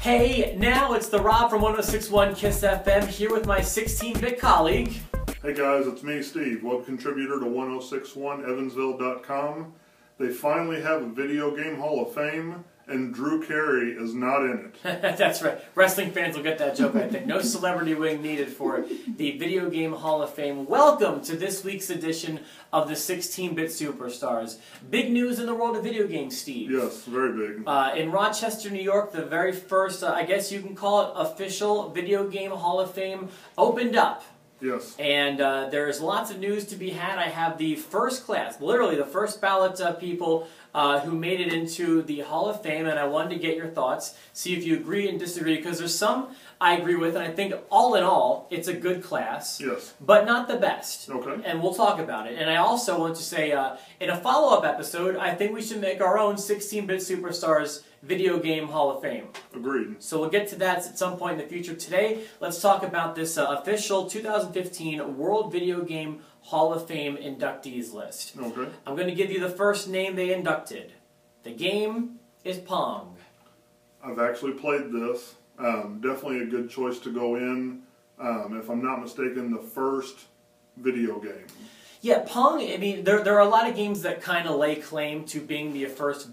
Hey, now it's the Rob from 106.1 KISS FM here with my 16-bit colleague. Hey guys, it's me, Steve, web contributor to 1061evansville.com. They finally have a Video Game Hall of Fame, and Drew Carey is not in it. That's right. Wrestling fans will get that joke, I think. No celebrity wing needed for the Video Game Hall of Fame. Welcome to this week's edition of the 16-bit Superstars. Big news in the world of video games, Steve. Yes, very big. In Rochester, New York, the very first, I guess you can call it official Video Game Hall of Fame opened up. Yes. And there's lots of news to be had. I have the first class, literally the first ballot people who made it into the Hall of Fame, and I wanted to get your thoughts, see if you agree and disagree, because there's some I agree with, and I think all in all, it's a good class, yes, but not the best. Okay. And we'll talk about it. And I also want to say, in a follow-up episode, I think we should make our own 16-bit Superstars Video Game Hall of Fame. Agreed. So we'll get to that at some point in the future. Today, let's talk about this official 2015 World Video Game Hall of Fame inductees list. Okay. I'm going to give you the first name they inducted. The game is Pong. I've actually played this. Definitely a good choice to go in. If I'm not mistaken, the first video game. Yeah, Pong, I mean, there are a lot of games that kind of lay claim to being the first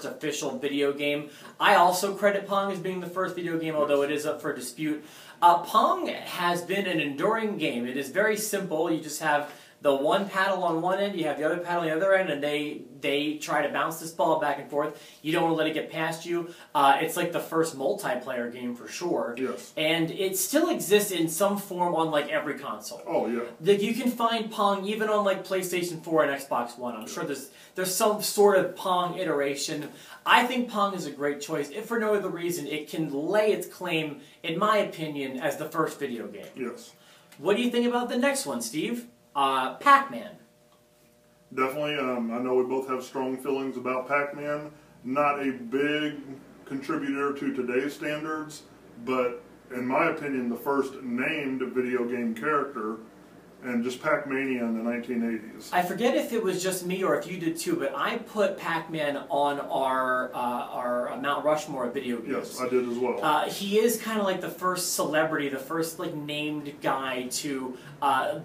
official video game. I also credit Pong as being the first video game, although it is up for dispute. Pong has been an enduring game. It is very simple. You just have the one paddle on one end, you have the other paddle on the other end, and they try to bounce this ball back and forth. You don't want to let it get past you. It's like the first multiplayer game for sure. Yes. And it still exists in some form on like every console. Oh, yeah. Like you can find Pong even on like PlayStation 4 and Xbox One. I'm sure there's some sort of Pong iteration. I think Pong is a great choice, if for no other reason. It can lay its claim, in my opinion, as the first video game. Yes. What do you think about the next one, Steve? Pac-Man. Definitely. I know we both have strong feelings about Pac-Man. Not a big contributor to today's standards, but in my opinion, the first named video game character, and just Pac-Mania in the 1980s. I forget if it was just me or if you did too, but I put Pac-Man on our Mount Rushmore of video games. Yes, I did as well. He is kind of like the first celebrity, the first like named guy to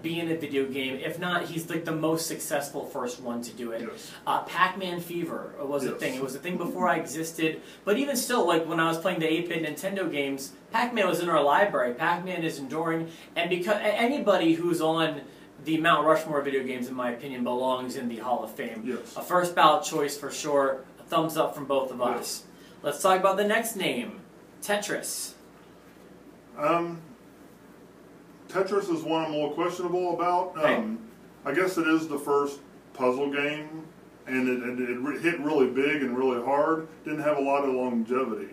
be in a video game. If not, he's like the most successful first one to do it. Yes. Pac-Man Fever was a Yes. thing. It was a thing before I existed, but even still, like when I was playing the 8-bit Nintendo games, Pac-Man was in our library. Pac-Man is enduring, and because anybody who's on the Mount Rushmore video games, in my opinion, belongs in the Hall of Fame. Yes. A first ballot choice for sure. A thumbs up from both of us. Yes. Let's talk about the next name, Tetris. Tetris is one I'm a little questionable about. I guess it is the first puzzle game, and it hit really big and really hard. Didn't have a lot of longevity.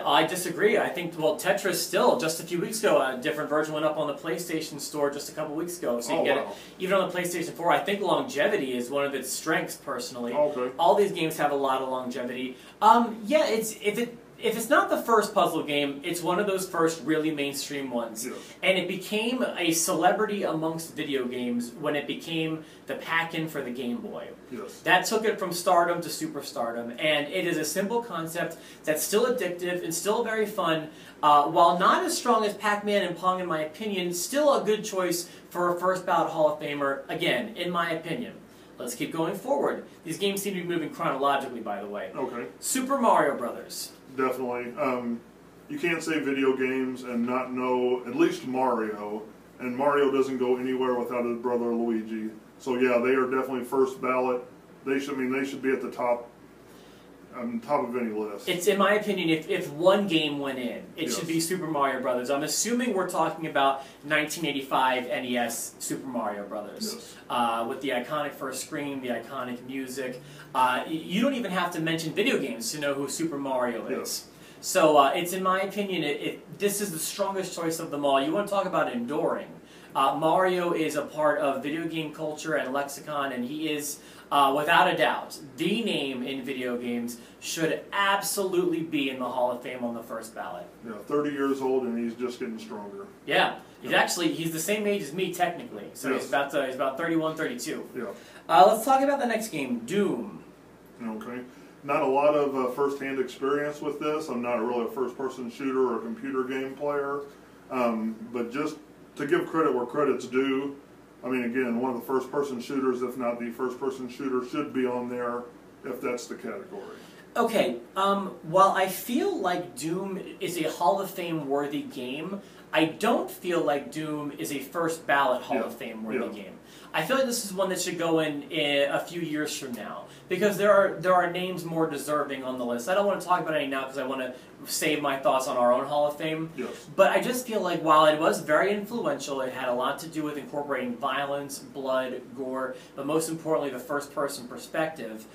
I disagree. I think, well, Tetris still, just a few weeks ago, a different version went up on the PlayStation Store just a couple weeks ago. So you can get it even on the PlayStation 4. I think longevity is one of its strengths, personally. Okay. All these games have a lot of longevity. Yeah, if it's not the first puzzle game, it's one of those first really mainstream ones. Yeah. And it became a celebrity amongst video games when it became the pack-in for the Game Boy. Yes. That took it from stardom to superstardom, and it is a simple concept that's still addictive and still very fun. While not as strong as Pac-Man and Pong, in my opinion, still a good choice for a first ballot Hall of Famer, again, in my opinion. Let's keep going forward. These games seem to be moving chronologically, by the way. Okay. Super Mario Brothers. Definitely. You can't say video games and not know at least Mario, and Mario doesn't go anywhere without his brother Luigi. So yeah, they are definitely first ballot. They should be at the top of any list. It's, in my opinion, if one game went in, it Yes. should be Super Mario Brothers. I'm assuming we're talking about 1985 NES Super Mario Brothers. Yes. With the iconic first screen, the iconic music. You don't even have to mention video games to know who Super Mario is. Yes. So it's, in my opinion, this is the strongest choice of them all. You want to talk about enduring. Mario is a part of video game culture and lexicon, and he is, without a doubt, the name in video games, should absolutely be in the Hall of Fame on the first ballot. Yeah, 30 years old and he's just getting stronger. Yeah, he's the same age as me technically, so Yes. he's about 31, 32. Yeah. Let's talk about the next game, Doom. Okay. not a lot of first-hand experience with this. I'm not really a first-person shooter or a computer game player, but just to give credit where credit's due, I mean, again, one of the first-person shooters, if not the first-person shooter, should be on there if that's the category. Okay, while I feel like Doom is a Hall of Fame worthy game, I don't feel like Doom is a first ballot Hall of Fame worthy game. I feel like this is one that should go in a few years from now, because there are names more deserving on the list. I don't want to talk about any now because I want to save my thoughts on our own Hall of Fame. Yes. But I just feel like while it was very influential, it had a lot to do with incorporating violence, blood, gore, but most importantly the first-person perspective.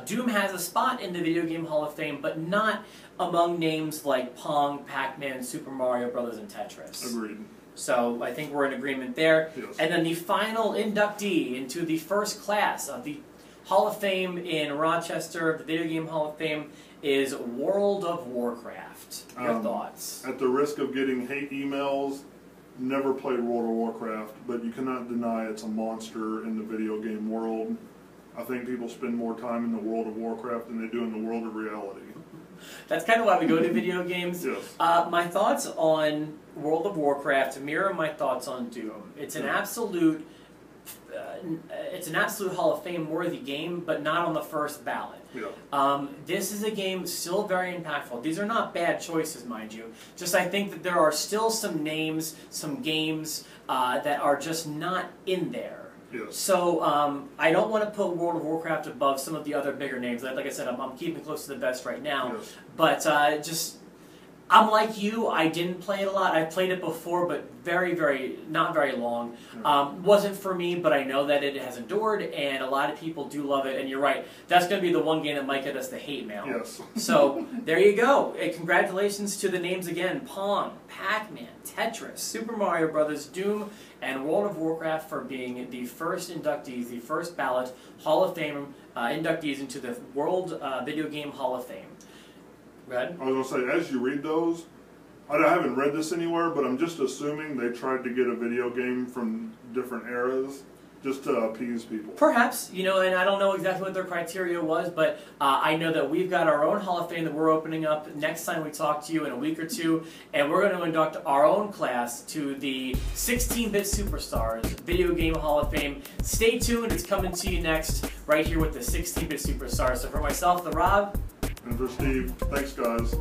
Doom has a spot in the Video Game Hall of Fame, but not among names like Pong, Pac-Man, Super Mario Bros., and Tetris. Agreed. So I think we're in agreement there. Yes. And then the final inductee into the first class of the Hall of Fame in Rochester, the Video Game Hall of Fame, is World of Warcraft. Your thoughts? At the risk of getting hate emails, never played World of Warcraft, but you cannot deny it's a monster in the video game world. I think people spend more time in the World of Warcraft than they do in the world of reality. That's kind of why we go to video games. Yes. My thoughts on World of Warcraft mirror my thoughts on Doom. It's an absolute Hall of Fame worthy game, but not on the first ballot. Yeah. This is a game still very impactful. These are not bad choices, mind you. Just I think that there are still some names, some games that are just not in there. Yes. So I don't want to put World of Warcraft above some of the other bigger names. Like I said, I'm keeping close to the vest right now. Yes. But I'm like you. I didn't play it a lot. I played it before, but not very long. Wasn't for me, but I know that it has endured, and a lot of people do love it. And you're right. That's going to be the one game that might get us the hate mail. Yes. So there you go. Congratulations to the names again: Pong, Pac-Man, Tetris, Super Mario Bros., Doom, and World of Warcraft for being the first inductees, the first ballot Hall of Fame inductees into the World Video Game Hall of Fame. Go ahead. I was going to say, as you read those, I haven't read this anywhere, but I'm just assuming they tried to get a video game from different eras just to appease people. Perhaps, and I don't know exactly what their criteria was, but I know that we've got our own Hall of Fame that we're opening up next time we talk to you in a week or two, and we're going to induct our own class to the 16-Bit Superstars Video Game Hall of Fame. Stay tuned, it's coming to you next, right here with the 16-Bit Superstars. So for myself, the Rob, and for Steve, thanks guys.